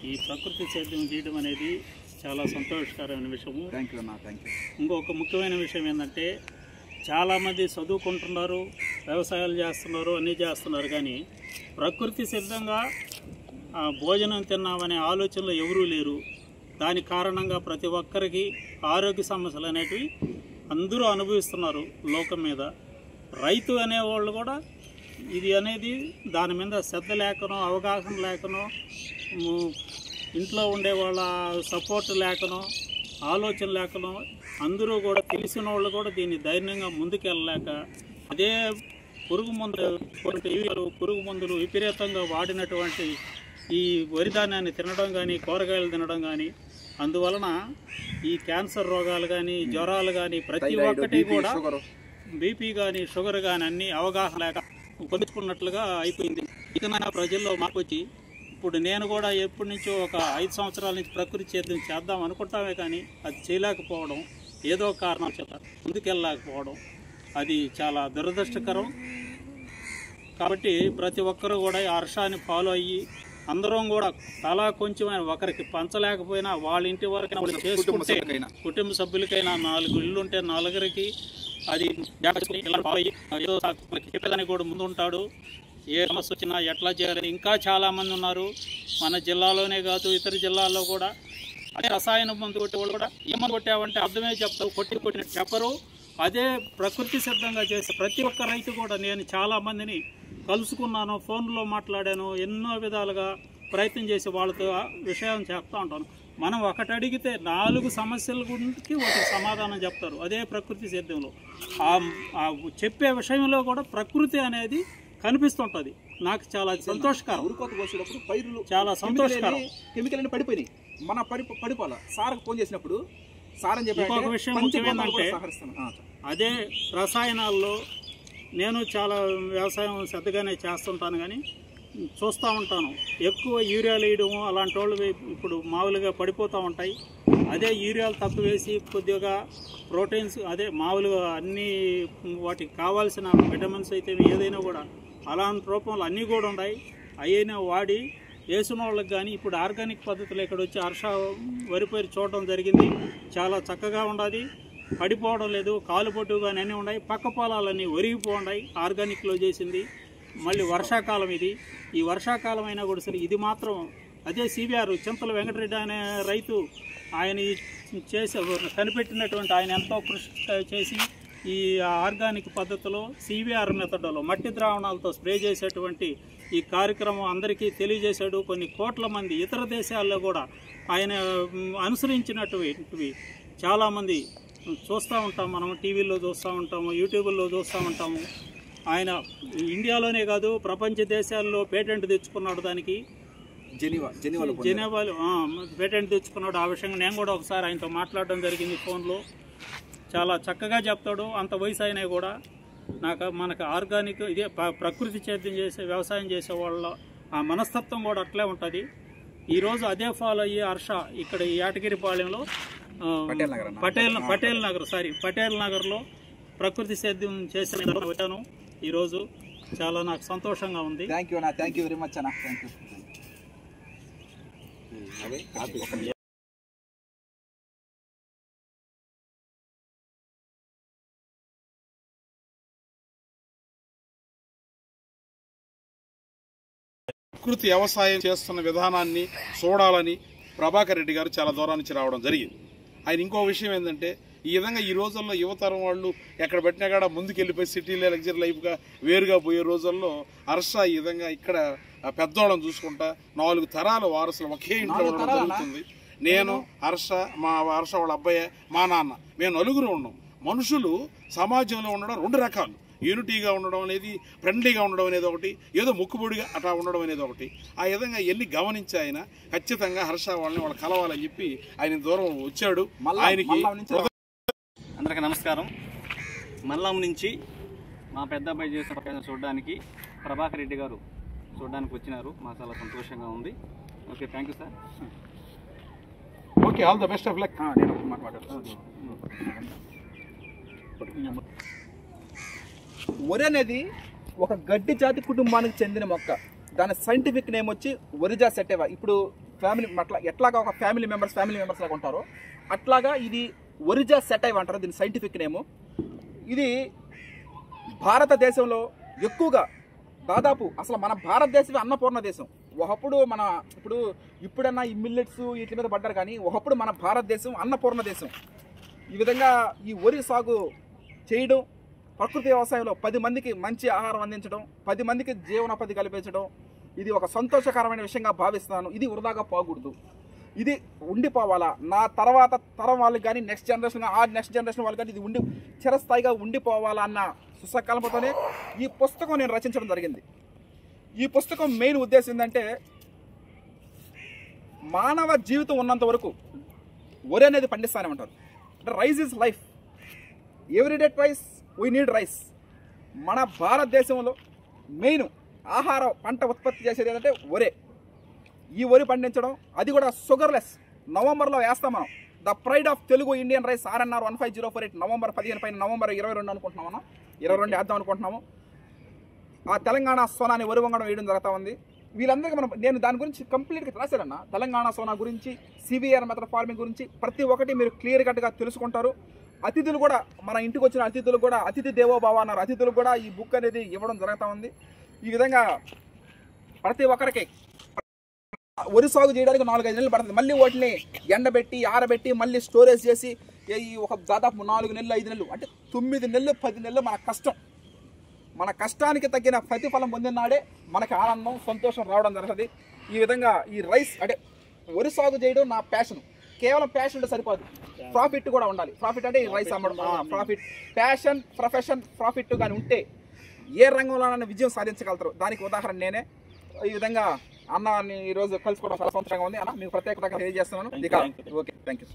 ఈ ప్రకృతి సేద్యం చేయడం అనేది చాలా సంతోషకరమైన విషయము. థ్యాంక్ యూ అన్న, థ్యాంక్ యూ. ఇంకొక ముఖ్యమైన విషయం ఏంటంటే చాలామంది చదువుకుంటున్నారు, వ్యవసాయాలు చేస్తున్నారు, అన్నీ చేస్తున్నారు, కానీ ప్రకృతి సిద్ధంగా భోజనం తిన్నామనే ఆలోచనలో ఎవరూ లేరు. దాని కారణంగా ప్రతి ఒక్కరికి ఆరోగ్య సమస్యలు అనేటివి అందరూ అనుభవిస్తున్నారు లోకం మీద. రైతు అనేవాళ్ళు కూడా ఇది అనేది దాని మీద శ్రద్ధ లేకనో, అవగాహన లేకనో, ఇంట్లో ఉండే వాళ్ళ సపోర్ట్ లేకనో, ఆలోచన లేకనో, అందరూ కూడా తెలిసిన వాళ్ళు కూడా దీన్ని ధైర్యంగా ముందుకెళ్ళలేక అదే పురుగు మందులు విపరీతంగా వాడినటువంటి ఈ వరి ధాన్యాన్ని తినడం కానీ, కూరగాయలు తినడం కానీ, అందువలన ఈ క్యాన్సర్ రోగాలు కానీ, జ్వరాలు కానీ ప్రతి ఒక్కటి కూడా బీపీ కానీ, షుగర్ కానీ అన్నీ అవగాహన లేక కొలుచుకున్నట్లుగా అయిపోయింది. ఇకనైనా ప్రజల్లో మార్పు వచ్చి ఇప్పుడు నేను కూడా ఎప్పటి నుంచో ఒక 5 సంవత్సరాల నుంచి ప్రకృతి సేద్యం చేద్దాం అనుకుంటామే, కానీ అది చేయలేకపోవడం, ఏదో కారణం చేత ముందుకెళ్ళలేకపోవడం అది చాలా దురదృష్టకరం. కాబట్టి ప్రతి ఒక్కరూ కూడా ఈ హర్షాన్ని ఫాలో అయ్యి అందరం కూడా తలా కొంచెం ఒకరికి పంచలేకపోయినా వాళ్ళ ఇంటి వరకు చేసుకుంటే, కుటుంబ సభ్యులకైనా 4 ఇళ్ళు ఉంటే 4కి అది ఏదో చెప్పేదానికి కూడా ముందు ఉంటాడు. ఏ సమస్య వచ్చినా ఎట్లా చేయాలని ఇంకా చాలామంది ఉన్నారు మన జిల్లాలోనే కాదు, ఇతర జిల్లాల్లో కూడా. అదే రసాయన మందు కొట్టేవాళ్ళు కూడా ఏమని కొట్టావంటే అర్థమే చెప్తారు, కొట్టినట్టు చెప్పరు. అదే ప్రకృతి సిద్ధంగా చేసే ప్రతి ఒక్క రైతు కూడా నేను చాలామందిని కలుసుకున్నాను, ఫోన్లో మాట్లాడాను, ఎన్నో విధాలుగా ప్రయత్నం చేసి వాళ్ళతో విషయం చెప్తా ఉంటాను. మనం ఒకటి అడిగితే 4 సమస్యల గురించి ఒకటి సమాధానం చెప్తారు. అదే ప్రకృతి సేద్యంలో చెప్పే విషయంలో కూడా ప్రకృతి అనేది కనిపిస్తుంటుంది. నాకు చాలా సంతోషకరం. ఉరుకోత కోసేటప్పుడు పైరులు చాలా సంతోషకరం. కెమికల్ అన్ని పడిపోయినాయి. మన పడిపోవాలి. సార్కి ఫోన్ చేసినప్పుడు సార్ అని చెప్పి ఇంకొక విషయం ముఖ్యమేంటంటే అదే రసాయనాల్లో నేను చాలా వ్యవసాయం శ్రద్ధగానే చేస్తుంటాను, కానీ చూస్తూ ఉంటాను ఎక్కువ యూరియాలు వేయడము అలాంటి వాళ్ళు ఇప్పుడు మామూలుగా పడిపోతూ ఉంటాయి. అదే యూరియాలు తక్కువ వేసి కొద్దిగా ప్రోటీన్స్ అదే మామూలుగా అన్నీ వాటికి కావాల్సిన విటమిన్స్ అయితే ఏదైనా కూడా అలాంటి రూపంలో అన్నీ కూడా ఉన్నాయి. అయినా వాడి వేసిన వాళ్ళకి కానీ ఇప్పుడు ఆర్గానిక్ పద్ధతిలో ఇక్కడ వచ్చి హర్ష వరి పైరు చూడడం జరిగింది. చాలా చక్కగా ఉన్నది, పడిపోవడం లేదు, కాలుపొట్టు కానీ అన్నీ ఉన్నాయి. పక్క పొలాలన్నీ ఒరిగిపోఉన్నాయి ఆర్గానిక్లో చేసింది. మళ్ళీ వర్షాకాలం ఇది, ఈ వర్షాకాలం అయినా కూడా సరే ఇది మాత్రం అదే సివిఆర్ చింతల వెంకటరెడ్డి అనే రైతు ఆయన కనిపెట్టినటువంటి ఆయన ఎంతో కృషి చేసి ఈ ఆర్గానిక్ పద్ధతిలో సివిఆర్ మెథడ్లో మట్టి ద్రావణాలతో స్ప్రే చేసేటువంటి ఈ కార్యక్రమం అందరికీ తెలియజేశాడు. కొన్ని కోట్ల మంది ఇతర దేశాల్లో కూడా ఆయన అనుసరించినటువంటివి చాలామంది చూస్తూ ఉంటాం. మనం టీవీల్లో చూస్తూ ఉంటాము, యూట్యూబ్లో చూస్తూ ఉంటాము. ఆయన ఇండియాలోనే కాదు ప్రపంచ దేశాల్లో పేటెంట్ తెచ్చుకున్నాడు. దానికి జెనీవాలో పేటెంట్ తెచ్చుకున్నాడు. ఆ విషయంగా నేను కూడా ఒకసారి ఆయనతో మాట్లాడడం జరిగింది ఫోన్లో. చాలా చక్కగా చెప్తాడు. అంత వయసు అయినా కూడా మనకు ఆర్గానిక్ ఇదే ప్రకృతి సేద్యం చేసే వ్యవసాయం చేసే వాళ్ళ ఆ మనస్తత్వం కూడా అట్లే ఉంటుంది. ఈరోజు అదే ఫాలో అయ్యి హర్ష ఇక్కడ ఈ యాటగిరిపాలెంలో పటేల్ నగర్లో ప్రకృతి సేద్యం చేసే వచ్చాను. ఈరోజు చాలా నాకు సంతోషంగా ఉంది. థ్యాంక్ యూ వెరీ మచ్ అన్న. Thank you. ప్రకృతి వ్యవసాయం చేస్తున్న విధానాన్ని చూడాలని ప్రభాకర్ రెడ్డి గారు చాలా దూరం నుంచి రావడం జరిగింది. ఆయన ఇంకో విషయం ఏంటంటే ఈ విధంగా ఈ రోజుల్లో యువతరం వాళ్ళు ఎక్కడ పెట్టినా కూడా ముందుకెళ్ళిపోయి సిటీలో లగ్జరీ లైఫ్గా వేరుగా పోయే రోజుల్లో హర్ష ఈ విధంగా ఇక్కడ పెద్దోళ్ళని చూసుకుంటా 4 తరాల వారసులు ఒకే ఇంట్లో ఉండడం జరుగుతుంది. నేను హర్ష వాళ్ళ అబ్బాయి మా నాన్న మేము 9 ఉన్నాం. మనుషులు సమాజంలో ఉండడం 2 రకాలు. యూనిటీగా ఉండడం అనేది, ఫ్రెండ్లీగా ఉండడం అనేది ఒకటి, ఏదో ముక్కుబొడిగా అట్లా ఉండడం అనేది ఒకటి. ఆ విధంగా ఎన్ని గమనించి ఆయన ఖచ్చితంగా హర్ష వాళ్ళని కలవాలని చెప్పి ఆయన దూరం వచ్చాడు. ఆయనకి అందరికీ నమస్కారం. మల్లం నుంచి మా పెద్ద అబ్బాయి చేసిన ప్రయత్నం చూడడానికి ప్రభాకర్ రెడ్డి గారు చూడడానికి వచ్చినారు. మాకు చాలా సంతోషంగా ఉంది. Okay, thank you sir. Okay, all the best of luck. నేను మాట్లాడతాను. వరి అనేది ఒక గడ్డి జాతి కుటుంబానికి చెందిన మొక్క. దాని సైంటిఫిక్ నేమ్ వచ్చి ఒరిజా సెటెవా. ఇప్పుడు ఫ్యామిలీ ఎట్లాగా ఒక ఫ్యామిలీ మెంబర్స్ లాగా ఉంటారో అట్లాగా ఇది ఒరిజా సెటైవ్ అంటారు దీని సైంటిఫిక్ నేము. ఇది భారతదేశంలో ఎక్కువగా దాదాపు అసలు మన భారతదేశమే అన్నపూర్ణ దేశం. ఒకప్పుడు ఇప్పుడన్నా ఈ మిల్లెట్స్ వీటి మీద పడ్డారు, కానీ ఒకప్పుడు మన భారతదేశం అన్నపూర్ణ దేశం. ఈ విధంగా ఈ వరి సాగు చేయడం, ప్రకృతి వ్యవసాయంలో 10 మందికి మంచి ఆహారం అందించడం, 10 మందికి జీవనోపాధి కల్పించడం, ఇది ఒక సంతోషకరమైన విషయంగా భావిస్తున్నాను. ఇది వృధాగా పోకూడదు, ఇది ఉండిపోవాలా. నా తర్వాత తరం వాళ్ళకి కానీ నెక్స్ట్ జనరేషన్ వాళ్ళకి కానీ ఇది చిరస్థాయిగా ఉండిపోవాలా అన్న సుసంకల్పంతోనే ఈ పుస్తకం నేను రచించడం జరిగింది. ఈ పుస్తకం మెయిన్ ఉద్దేశం ఏంటంటే, మానవ జీవితం ఉన్నంత వరకు వరి అనేది పండిస్తానే ఉంటారు. అంటే rice is life, everyday twice we need rice. మన భారతదేశంలో మెయిన్ ఆహార పంట ఉత్పత్తి చేసేది ఏంటంటే వరే. ఈ వరి పండించడం, అది కూడా షుగర్లెస్. నవంబర్లో వేస్తాం మనం. The pride of Telugu Indian rice RNR 15048 November 15 పైన నవంబర్ 22 అనుకుంటున్నాం, మనం 22 వేద్దాం అనుకుంటున్నాము. ఆ తెలంగాణ సోనాని వరి వంగడం వేయడం జరుగుతూ ఉంది. వీళ్ళందరికీ నేను దాని గురించి కంప్లీట్గా రాశారన్న. తెలంగాణ సోనా గురించి, CVR మెథడ్ ఫార్మింగ్ గురించి ప్రతి ఒక్కటి మీరు క్లియర్ కట్గా తెలుసుకుంటారు. అతిథులు కూడా, మన ఇంటికి వచ్చిన అతిథులు కూడా, అతిథి దేవోభావ అన్నారు, అతిథులు కూడా ఈ బుక్ అనేది ఇవ్వడం జరుగుతూ ఉంది. ఈ విధంగా ప్రతి ఒక్కరికి వరి సాగు చేయడానికి 4-5 నెలలు పడుతుంది. మళ్ళీ వాటిని ఎండబెట్టి ఆరబెట్టి మళ్ళీ స్టోరేజ్ చేసి ఒక దాదాపు 4 నెలలు 5 నెలలు అంటే 9 నెలలు 10 నెలలు మన కష్టం. మన కష్టానికి తగ్గిన ప్రతిఫలం పొందినాడే మనకి ఆనందం, సంతోషం రావడం జరుగుతుంది. ఈ విధంగా ఈ రైస్ అంటే వరి సాగు చేయడం నా ప్యాషన్. కేవలం ప్యాషన్ ఉంటే సరిపోదు, ప్రాఫిట్ కూడా ఉండాలి. ప్రాఫిట్ అంటే ఈ రైస్ అమ్మడం, ప్రాఫిట్. ప్యాషన్, ప్రొఫెషన్, ప్రాఫిట్ కానీ ఉంటే ఏ రంగంలోనైనా విజయం సాధించగలుగుతారు. దానికి ఉదాహరణ నేనే. ఈ విధంగా అన్నాన్ని ఈరోజు కలుసుకోవడం చాలా సంతోషంగా ఉంది. అన్న మీకు ప్రత్యేకంగా తెలియజేస్తున్నాను. Okay, thank you.